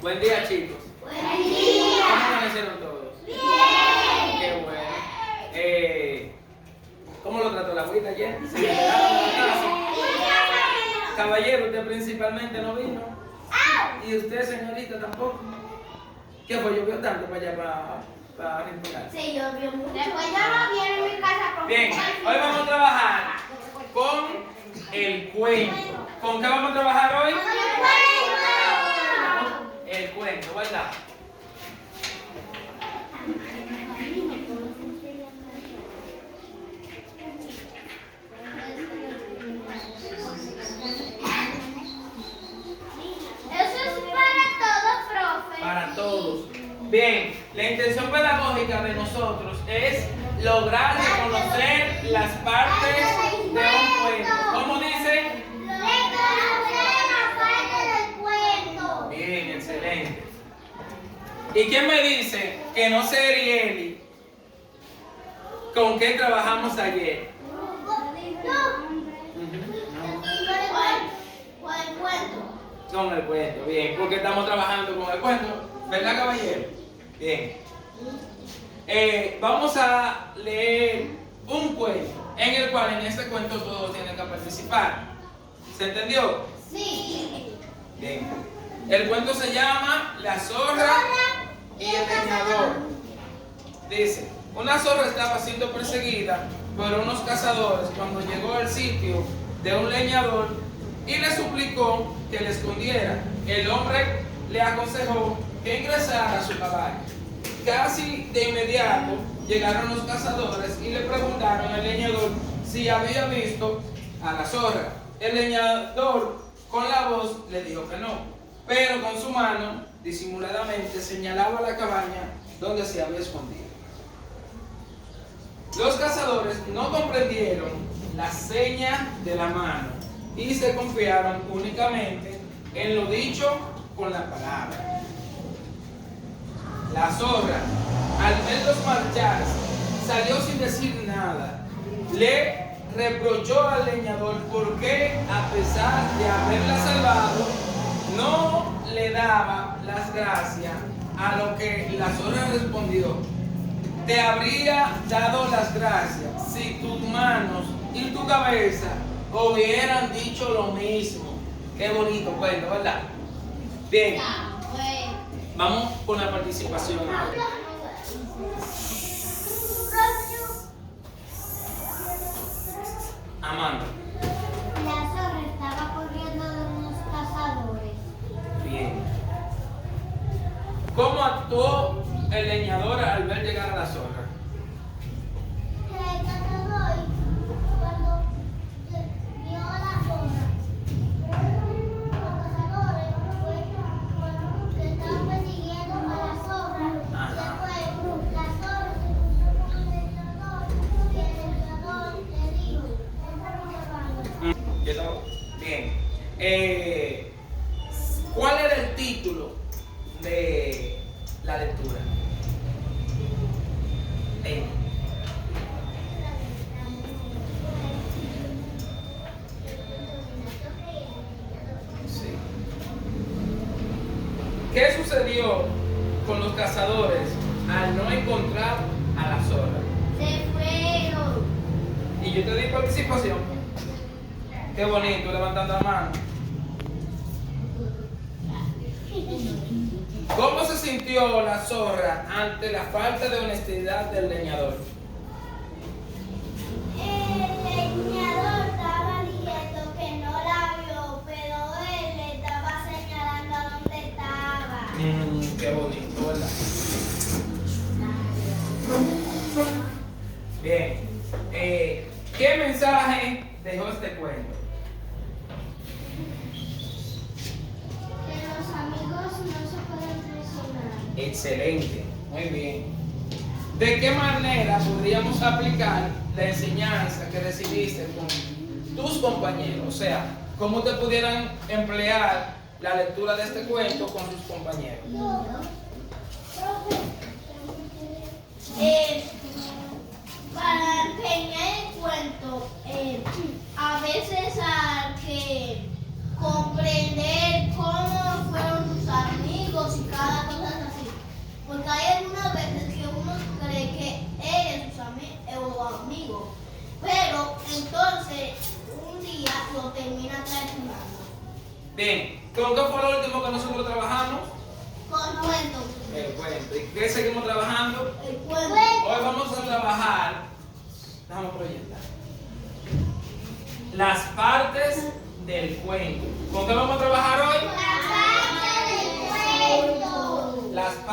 Buen día, chicos. Buen día. ¿Cómo amanecieron todos? Bien. Qué bueno. ¿Cómo lo trató la agüita ayer? ¿Se le pegaron en la casa? Caballero, usted principalmente no vino. Y usted, señorita, tampoco. ¿Qué fue? ¿Llovió tanto para allá, para respirar? Sí, llovió mucho. Después yo no vi en mi casa. Bien, hoy vamos a trabajar con el cuento. ¿Con qué vamos a trabajar hoy? El cuento, ¿verdad? Eso es para todos, profe. Para todos. Bien, la intención pedagógica de nosotros es lograr reconocer las partes de un cuento. ¿Cómo dice? Reconocer la parte del cuento. Bien, excelente. ¿Y quién me dice que no sé, Erieli, con qué trabajamos ayer? Con el cuento. Con el cuento, bien, porque estamos trabajando con el cuento, ¿verdad, caballero? Bien. Vamos a leer un cuento en el cual en este cuento todos tienen que participar. ¿Se entendió? Sí. Bien. El cuento se llama La zorra y el leñador. Dice, una zorra estaba siendo perseguida por unos cazadores cuando llegó al sitio de un leñador y le suplicó que le escondiera. El hombre le aconsejó que ingresara a su caballo. Casi de inmediato llegaron los cazadores y le preguntaron al leñador si había visto a la zorra. El leñador con la voz le dijo que no, pero con su mano disimuladamente señalaba la cabaña donde se había escondido. Los cazadores no comprendieron la seña de la mano y se confiaron únicamente en lo dicho con la palabra. La zorra, al verlos marchar, salió sin decir nada. Le reprochó al leñador porque, a pesar de haberla salvado, no le daba las gracias, a lo que la zorra respondió: te habría dado las gracias si tus manos y tu cabeza hubieran dicho lo mismo. Qué bonito cuento, ¿verdad? Bien, vamos con la participación ahora. Amanda. La zorra estaba corriendo de unos cazadores. Bien. ¿Cómo actuó el leñador al ver llegar a la zorra? El cazador, cuando vio a la zorra, los cazadores fueron que estaban persiguiendo a la zorra. Después, la zorra se cruzó con el leñador y el leñador le dijo: Bien. ¿Cuál era el título de la lectura? Sí. ¿Qué sucedió con los cazadores al no encontrar a la zorra? Se fueron. Y yo te di participación. Qué bonito, levantando la mano. ¿Cómo se sintió la zorra ante la falta de honestidad del leñador? El leñador estaba diciendo que no la vio, pero él le estaba señalando a dónde estaba. Qué bonito, ¿verdad? Bien. ¿Qué mensaje dejó este cuento? Que los amigos no se pueden traicionar. Excelente, muy bien. ¿De qué manera podríamos aplicar la enseñanza que recibiste con tus compañeros? O sea, ¿cómo te pudieran emplear la lectura de este cuento con tus compañeros? Para empeñar el cuento, a veces hay que comprender cómo fueron tus amigos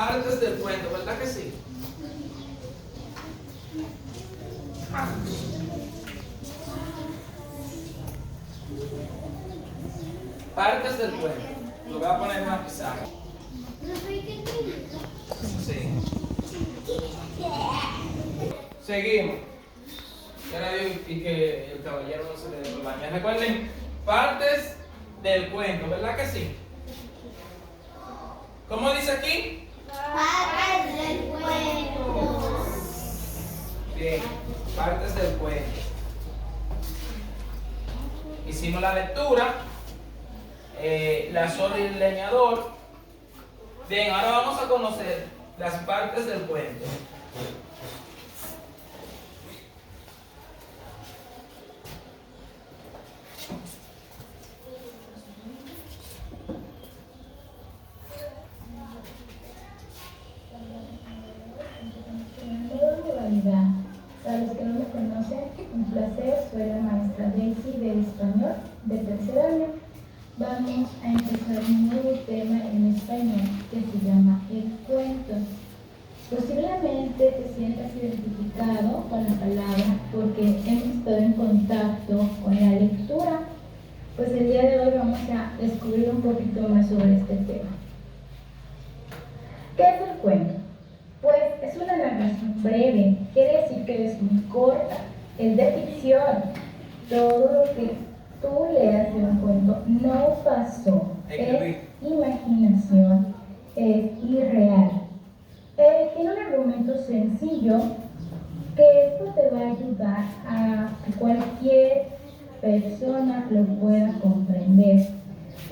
partes del cuento, ¿verdad que sí? Partes del cuento. Lo voy a poner en una pizarra. Sí. Seguimos. Y que el caballero no se le dé por bañar. Recuerden, partes del cuento, ¿verdad que sí? ¿Cómo dice aquí? Partes del cuento. Bien, partes del cuento. Hicimos la lectura, la zorra y el leñador. Bien, ahora vamos a conocer las partes del cuento. Para los que no me conocen, un placer, soy la maestra Daisy de español de tercer año. Vamos a empezar un nuevo tema en español que se llama el cuento. Posiblemente te sientas identificado con la palabra porque hemos estado en contacto con la lectura. Pues el día de hoy vamos a descubrir un poquito más sobre este tema. ¿Qué es el cuento? Pues es una narración breve, quiere decir que es muy corta, es de ficción. Todo lo que tú leas de un cuento no pasó, es imaginación, es irreal. Tiene un argumento sencillo que esto te va a ayudar a que cualquier persona lo pueda comprender.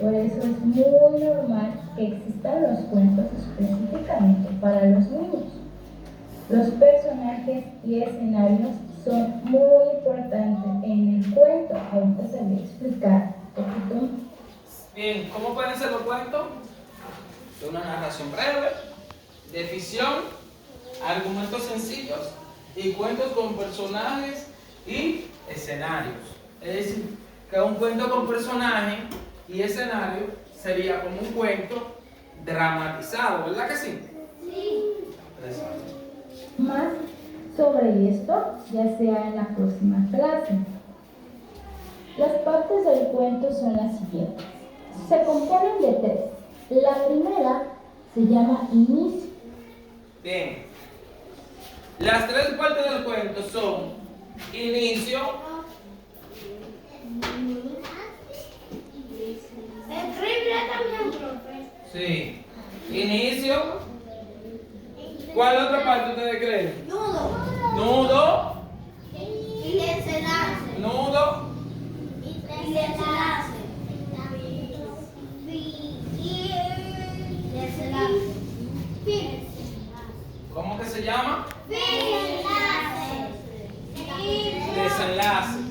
Por eso es muy normal que existan los cuentos específicamente para los niños. Los personajes y escenarios son muy importantes en el cuento. Ahorita se voy a explicar un poquito. Bien, ¿cómo pueden ser los cuentos? De una narración breve, de ficción, argumentos sencillos y cuentos con personajes y escenarios. Es decir, que un cuento con personaje y escenario sería como un cuento dramatizado, ¿verdad que sí? Sí. Exacto. Más sobre esto, ya sea en la próxima clase. Las partes del cuento son las siguientes. Se componen de tres. La primera se llama inicio. Bien. Las tres partes del cuento son inicio, Escribe también, profe. sí, inicio. ¿Cuál otra parte ustedes creen? Nudo. Nudo, Y desenlace. nudo, Y desenlace. Desenlace. Fin. ¿cómo que se llama? Desenlace. Desenlace.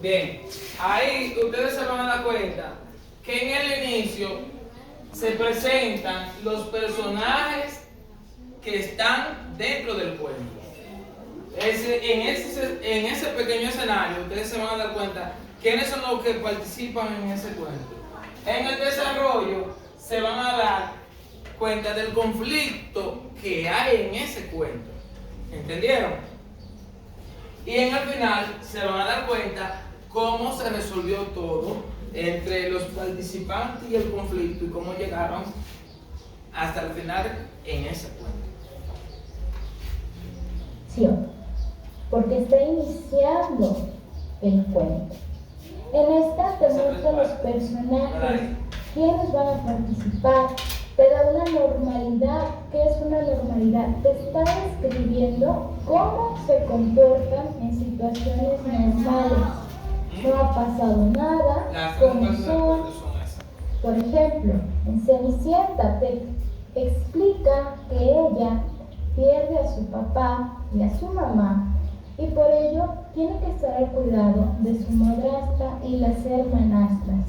Bien, ahí ustedes se van a dar cuenta que en el inicio se presentan los personajes que están dentro del cuento. En ese pequeño escenario ustedes se van a dar cuenta quiénes son los que participan en ese cuento. En el desarrollo se van a dar cuenta del conflicto que hay en ese cuento. ¿Entendieron? Y en el final se van a dar cuenta cómo se resolvió todo entre los participantes y el conflicto y cómo llegaron hasta el final en ese cuento. Sí, porque está iniciando el cuento. En esta te muestran los personajes, quiénes van a participar, te da una normalidad. ¿Qué es una normalidad? Te está describiendo cómo se comportan en situaciones normales. No ha pasado nada, Las como tres partes del son. cuento son esas. Por ejemplo, en Cenicienta te explica que ella pierde a su papá y a su mamá y por ello tiene que estar al cuidado de su madrastra y las hermanastras.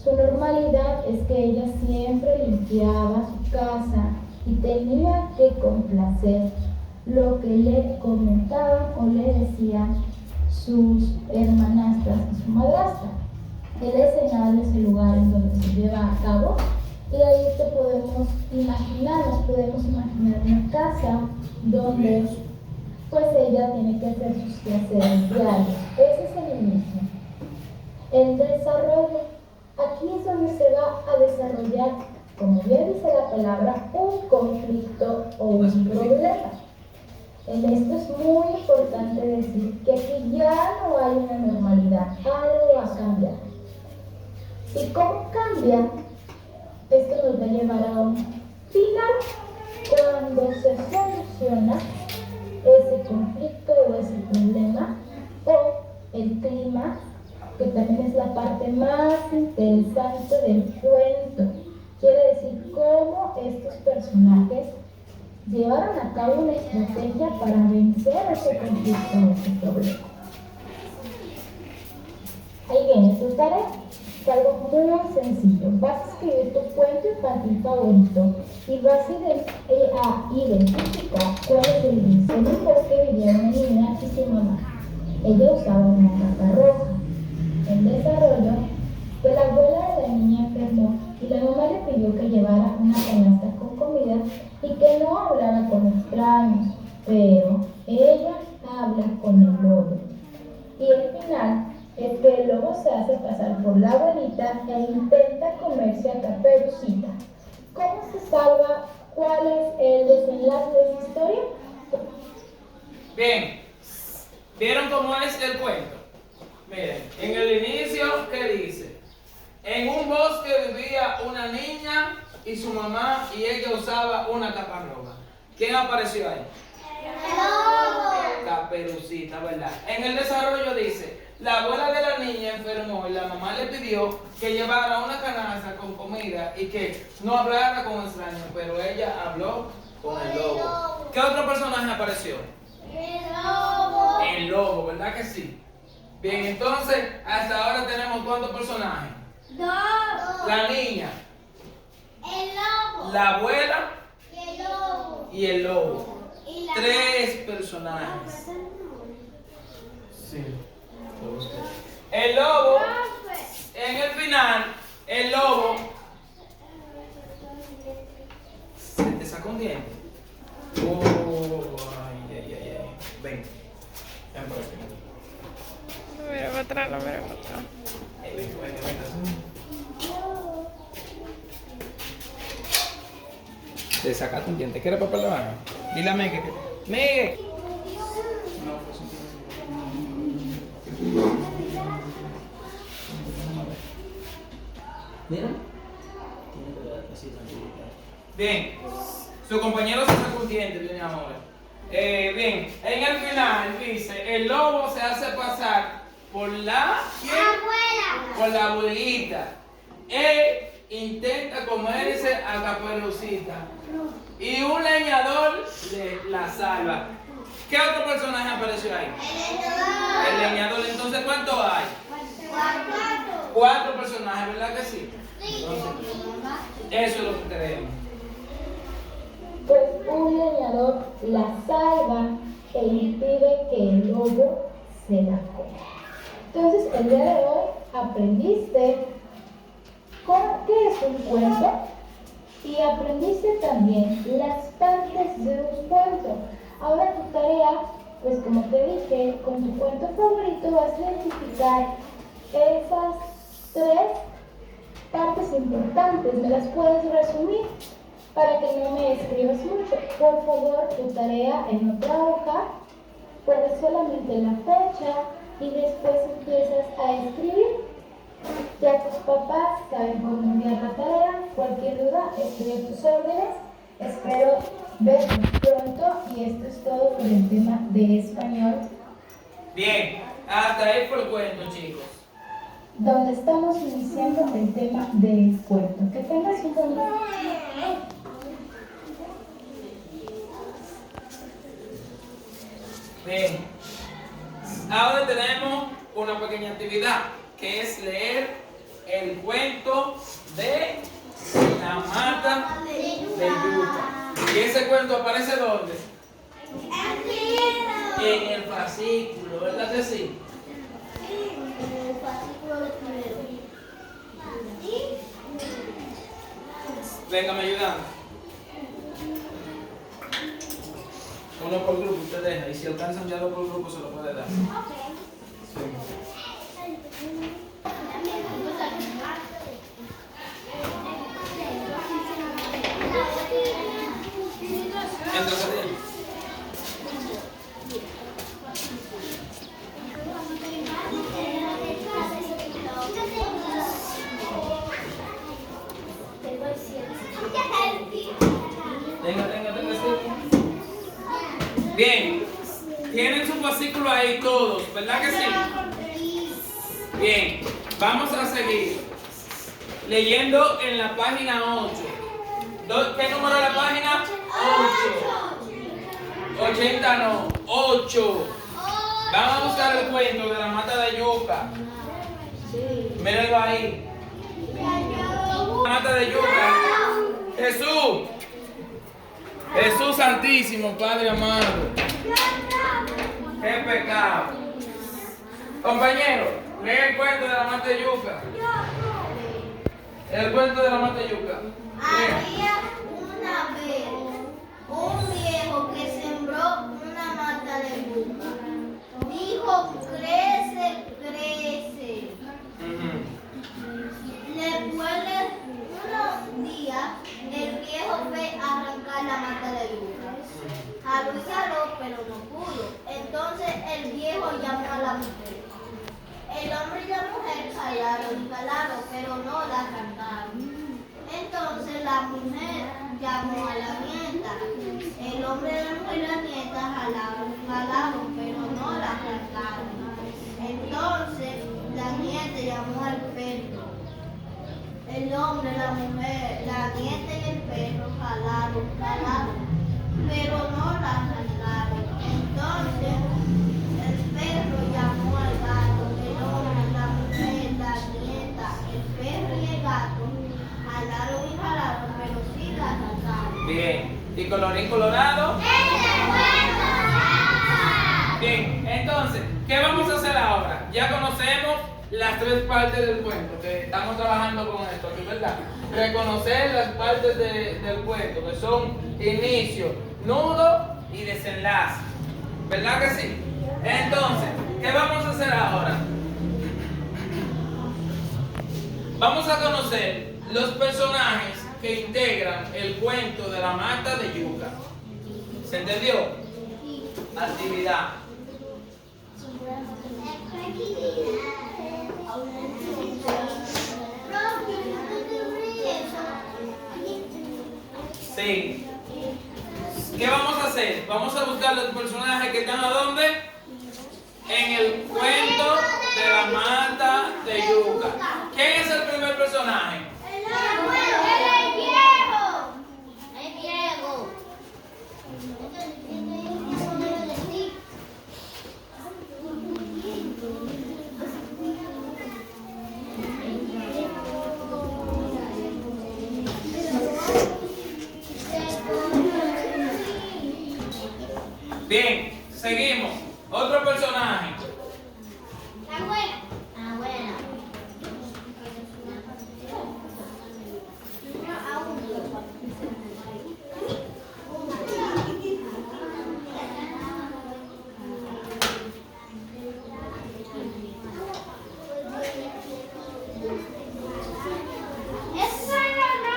Su normalidad es que ella siempre limpiaba su casa y tenía que complacer lo que le comentaban o le decían sus hermanastras y su madrastra. El escenario es el lugar en donde se lleva a cabo, y ahí podemos imaginar una casa donde pues ella tiene que hacer sus quehaceres diarios. Ese es el inicio. El desarrollo, aquí es donde se va a desarrollar, como bien dice la palabra, un conflicto o un problema. En esto es muy importante decir que aquí ya no hay una normalidad, algo va a cambiar. ¿Y cómo cambia? Esto nos va a llevar a un final cuando se soluciona ese conflicto o ese problema, o el clima, que también es la parte más interesante del cuento. Quiere decir cómo estos personajes llevaron a cabo una estrategia para vencer ese conflicto o ese problema. Ahí viene tu tarea. Es algo muy sencillo. Vas a escribir tu cuento infantil favorito y vas a identificar cuál es el inicio. En un bosque vivía una niña y su mamá. Ella usaba una capa roja. En desarrollo, pues la abuela de la niña enfermó y la mamá le pidió que llevara una canasta con comida y que no hablara con extraños, pero ella habla con el lobo. Y el final es que el lobo se hace pasar por la abuelita e intenta comerse a Caperucita. ¿Cómo se salva? ¿Cuál es el desenlace de esta historia? Bien, ¿vieron cómo es el cuento? Miren, en el inicio, ¿qué dice? En un bosque vivía una niña y su mamá, y ella usaba una capa roja. ¿Quién apareció ahí? Caperucita, ¿verdad? En el desarrollo dice, la abuela de la niña enfermó y la mamá le pidió que llevara una canasta con comida y que no hablara con extraños, pero ella habló con el lobo. ¿Qué otro personaje apareció? El lobo, ¿verdad que sí? Bien, entonces, hasta ahora tenemos ¿cuántos personajes? La niña, la abuela y el lobo. 3 personajes. Sí. El lobo, en el final, el lobo se te sacó un diente. Oh, ay. Ven. Ven por aquí. Lo miro para atrás, lo miro para atrás. Ven. Te sacaste un diente. ¿Quieres papel de baño? Dile a Miguel. ¡Miguel! No, pues mira. Bien. Su compañero se sacó un diente, bien amor. Bien, en el final dice, el lobo se hace pasar por la... ¿quién? Abuela. Por la abuelita. Él intenta comerse a Caperucita. Y un leñador la salva. ¿Qué otro personaje apareció ahí? El leñador. Entonces, ¿cuántos hay? 4 personajes, ¿verdad que sí? Entonces, eso es lo que tenemos. Pues un leñador la salva e impide que el lobo se la coma. Entonces, el día de hoy aprendiste qué es un cuento y aprendiste también las partes de un cuento. Ahora tu tarea, pues como te dije, con tu cuento favorito vas a identificar esas 3 partes importantes. ¿Me las puedes resumir? Para que no me escribas mucho. Por favor, tu tarea en otra hoja, pones solamente la fecha y después empiezas a escribir. Ya tus papás saben cómo enviar la tarea. Cualquier duda, estoy a tus órdenes. Espero vernos pronto y esto es todo por el tema de español. Bien, hasta ahí por el cuento, chicos. Donde estamos iniciando el tema del cuento. Que tengas un buen día. Bien, ahora tenemos una pequeña actividad que es leer el cuento de la mata ¿Y ese cuento aparece dónde? El primero. En el fascículo, ¿verdad que sí? El fascículo del primero. Venga, me ayudan. Uno por grupo, usted deja. Y si alcanzan ya dos por grupo, se lo puede dar. Entra, Sadiel. Venga, sí. Bien. Tienen su fascículo ahí todos, ¿verdad que sí? Bien. Vamos a seguir leyendo en la página 8. ¿Qué número es la página? 8. 80 no, 8. Vamos a buscar el cuento de la mata de yuca. Mírenlo ahí. La mata de yuca. Jesús. Jesús Santísimo, Padre amado. Qué pecado. Compañero, lee el cuento de la mata de yuca. El cuento de la mata de yuca. Había una vez un viejo que sembró una mata de yuca. Dijo, crece, crece. Después de unos días, el viejo fue a arrancar la mata de yuca. Jaló y jaló, pero no pudo. Entonces el viejo llamó a la mujer. El hombre y la mujer jalaron y jalaron, pero no la arrancaron. Entonces la mujer llamó a la nieta. El hombre, la mujer y la nieta jalaron, pero no la arrancaron. Entonces la nieta llamó al perro. El hombre, la mujer, la nieta y el perro jalaron, pero no la arrancaron. Entonces el perro llamó al gato. El hombre, la mujer, la nieta, el perro y el gato jalaron y jalaron, pero sí la arrancaron. Bien. ¿Y colorín colorado? Bien. Entonces, ¿qué vamos a hacer ahora? Ya conocemos las tres partes del cuento, que estamos trabajando con esto, ¿verdad? Reconocer las partes del cuento, que son inicio, nudo y desenlace. ¿Verdad que sí? Entonces, ¿qué vamos a hacer ahora? Vamos a conocer los personajes que integran el cuento de la mata de yuca. ¿Se entendió? Actividad. Sí. ¿Qué vamos a hacer? Vamos a buscar los personajes que están ¿a dónde? En el cuento de la mata de yuca. ¿Quién es el primer personaje? El viejo. El viejo. Bien, seguimos. Otro personaje. La abuela. Abuela.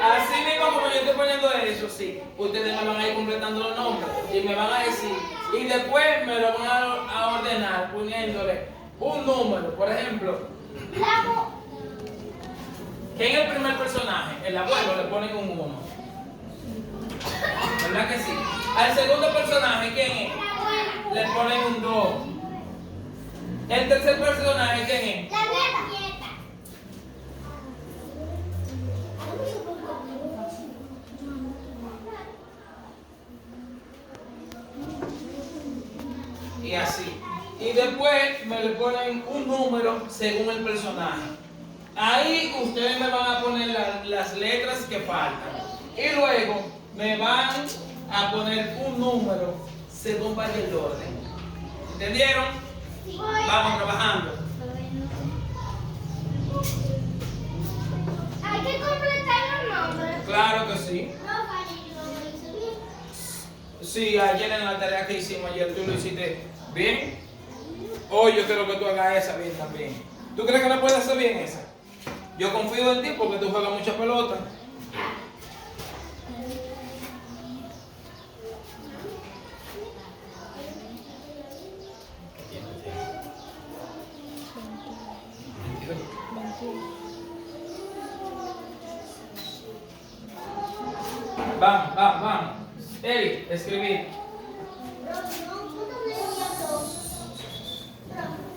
Así mismo como yo estoy poniendo eso, sí. Ustedes me van a ir completando los nombres y me van a decir. Y después me lo van a ordenar poniéndole un número. Por ejemplo, ¿quién es el primer personaje? El abuelo le ponen un 1. ¿Verdad que sí? Al segundo personaje, ¿quién es? Le ponen un 2. El tercer personaje, ¿quién es? La nieta. Y así. Y después me le ponen un número según el personaje. Ahí ustedes me van a poner las letras que faltan. Y luego me van a poner un número según vaya el orden. ¿Entendieron? Vamos trabajando. Hay que completar los nombres. Claro que sí. No, Fanny, yo lo hice bien. Sí, ayer en la tarea que hicimos ayer tú lo hiciste bien. Hoy yo quiero que tú hagas esa bien también. ¿Tú crees que la puedes hacer bien esa? Yo confío en ti porque tú juegas mucha pelota. Vamos, vamos, vamos. Eri, escribir. Pero no, tú no me digas todo.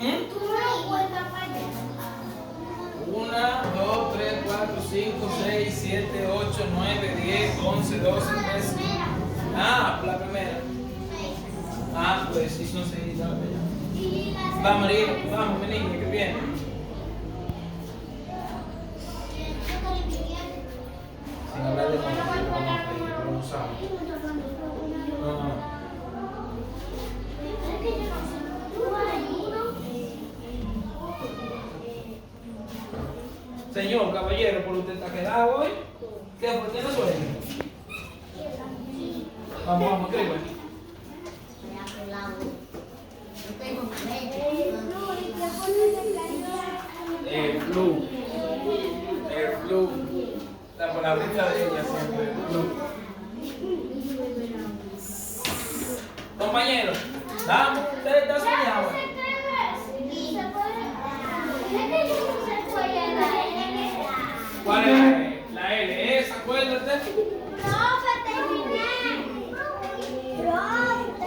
¿Mm? Tú no cuentas para allá. 1, 2, 3, 4, 5, 6, 7, 8, 9, 10, 11, 12, 13. Ah, la primera. Ah, pues sí, son 6. Vamos, María, vamos, mi niña, que viene. Sin hablar de cómo pero no sabes. No. Señor, caballero, ¿por usted está quedado hoy? ¿Qué? ¿Por qué no sueña? Vamos, vamos, escribe. El flu. El flu. La palabrita de ella siempre, el flu. Compañero, vamos, usted está soñado. ¿Cuál es la E? La L, esa, acuérdate.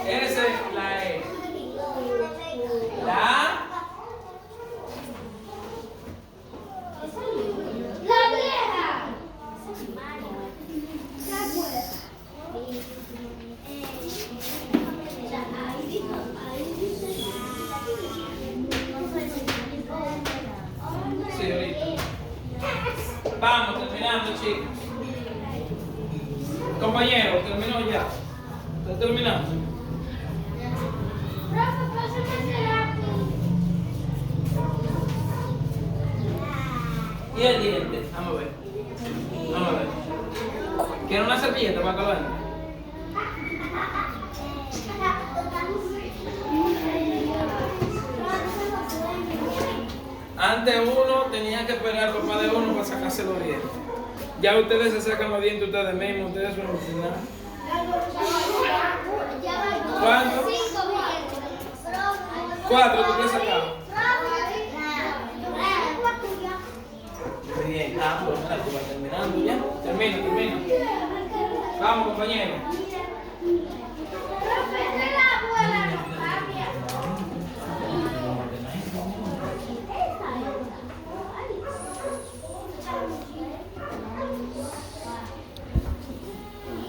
Esa es la E. La A. La vieja. Sí, ahorita. Vamos, terminando, chicos. Compañero, terminó ya. ¿Está terminando? Y el diente, vamos a ver. Vamos a ver. ¿Quiere una servilleta para acabar? Antes uno tenía que esperar al papá de uno para sacarse los dientes. Ya ustedes se sacan los dientes ustedes mismos, ustedes son los final. ¿Cuánto? 4, ¿tú qué sacado? Bien, ah, pues mira, tú vas terminando ya. Termina. Vamos, compañero.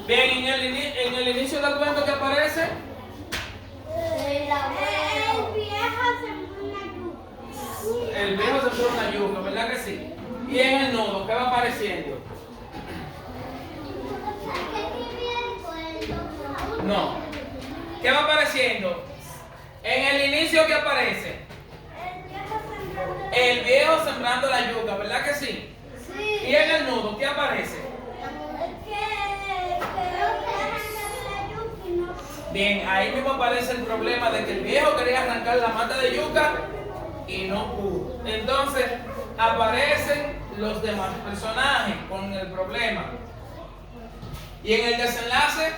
Bien, en el inicio del cuento que aparece, el viejo sembró una yuca, ¿verdad que sí? Y en el nodo, ¿qué va apareciendo? No. ¿Qué va apareciendo? En el inicio, ¿qué aparece? El viejo sembrando la yuca, ¿verdad que sí? Y en el nudo, ¿qué aparece? Bien, ahí mismo aparece el problema de que el viejo quería arrancar la mata de yuca y no pudo. Entonces aparecen los demás personajes con el problema. Y en el desenlace,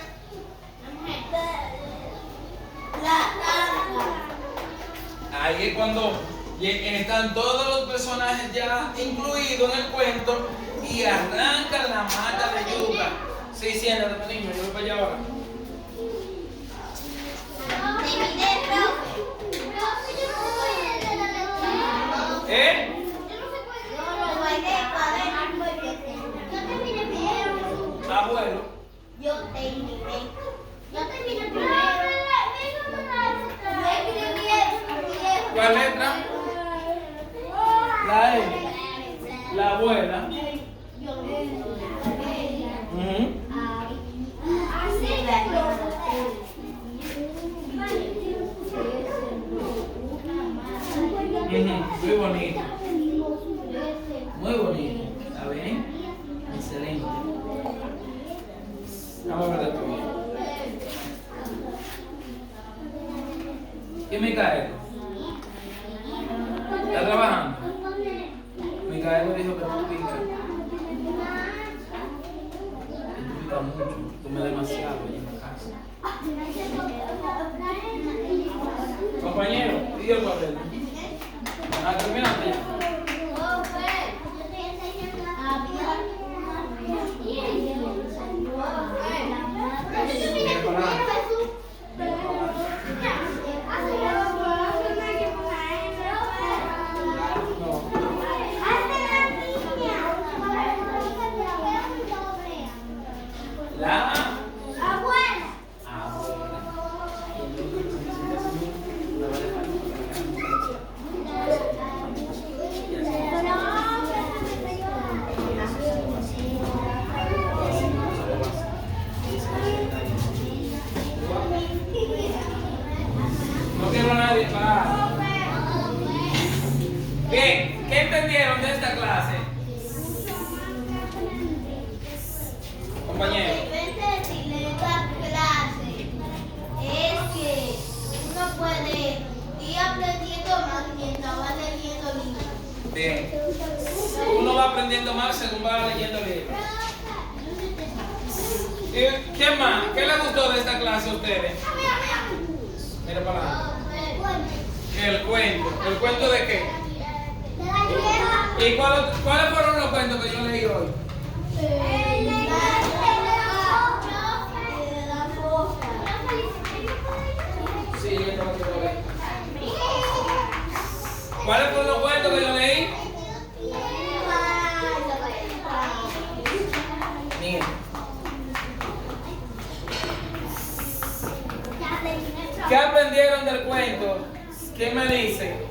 ahí es cuando están todos los personajes ya incluidos en el cuento y arrancan la mata de yuca. Sí, siéntate, niño, yo voy para allá ahora. ¿Eh? Abuelo. Yo terminé. Primero. ¿Cuál letra? La E. La abuela. Ujú. ¿Y Micael? ¿Está trabajando? Micael me dijo que tú picas. Tú picas mucho, tú comes demasiado allí en la casa. Compañero, ¿y el papel? Ah, terminaste ya. La Abuela. no quiero a nadie para. Bien, ¿qué entendieron de esta clase? Compañero. De esta clase es que uno puede ir aprendiendo más mientras va leyendo libros. Bien. Uno va aprendiendo más según va leyendo libros. ¿Y ¿Qué más? ¿Qué les gustó de esta clase a ustedes? Mira para adelante. El cuento. ¿El cuento de qué? De la tierra. ¿Y cuáles fueron los cuentos que yo leí hoy? Sí, yo no quiero leer. ¿Cuáles fueron los cuentos que yo leí? Miren. ¿Qué aprendieron del cuento? ¿Quién me dice?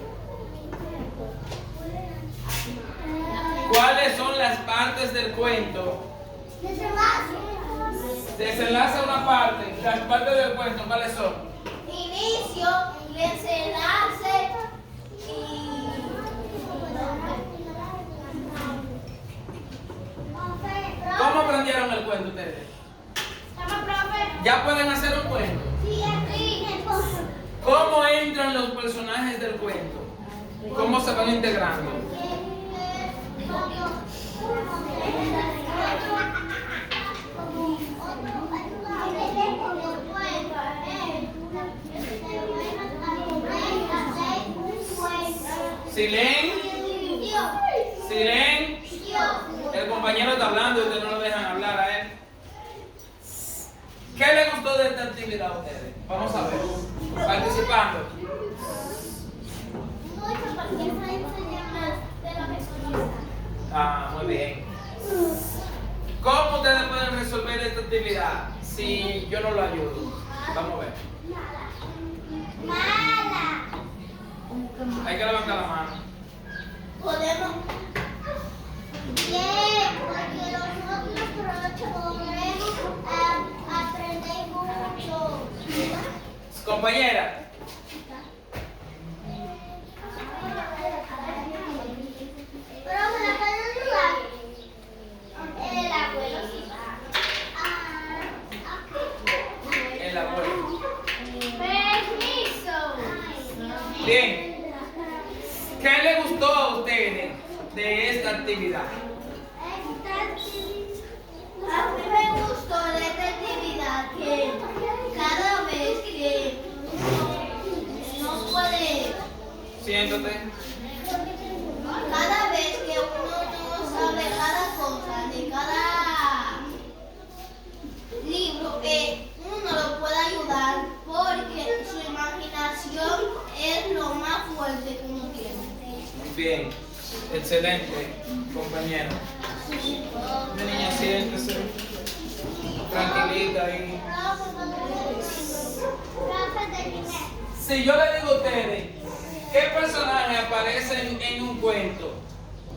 ¿Cuáles son las partes del cuento? Desenlaza una parte. Las partes del cuento, ¿cuáles son? Inicio, desenlace y... ¿Cómo aprendieron el cuento ustedes? ¿Ya pueden hacer un cuento? ¿Cómo entran los personajes del cuento? ¿Cómo se van integrando? Silencio. El compañero está hablando y ustedes no lo dejan hablar a él. ¿Qué les gustó de esta actividad a ustedes? Vamos a ver. Participando. Ah, muy bien. ¿Cómo ustedes pueden resolver esta actividad si yo no lo ayudo? Vamos a ver. Hay que levantar la mano. Podemos. Bien, porque nosotros podremos aprender mucho. Compañera. Pero me la pueden ayudar. El abuelo sí va. El abuelo. Permiso. Bien. ¿Qué les gustó a ustedes de esta actividad? A mí me gustó de esta actividad que cada vez que uno puede, Siéntate. cada vez que uno no sabe cada cosa de cada libro, que uno lo puede ayudar porque su imaginación es lo más fuerte que uno tiene. Bien. Excelente, compañero. Mi niña, siéntese. Tranquilita ahí. Si yo le digo a ustedes, ¿qué personajes aparecen en un cuento?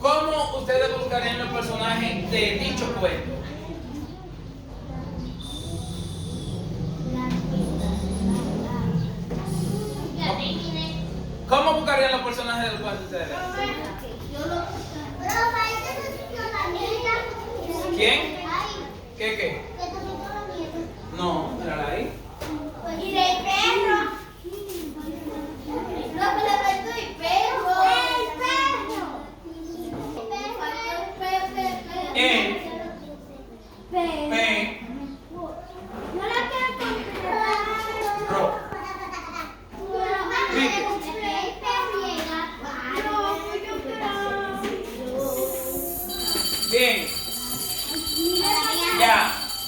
¿Cómo ustedes buscarían los personajes de dicho cuento? ¿Cómo buscarían los personajes del cuento ustedes? ¿Quién? ¿Qué? No, mírala ahí. Y del perro. Bien,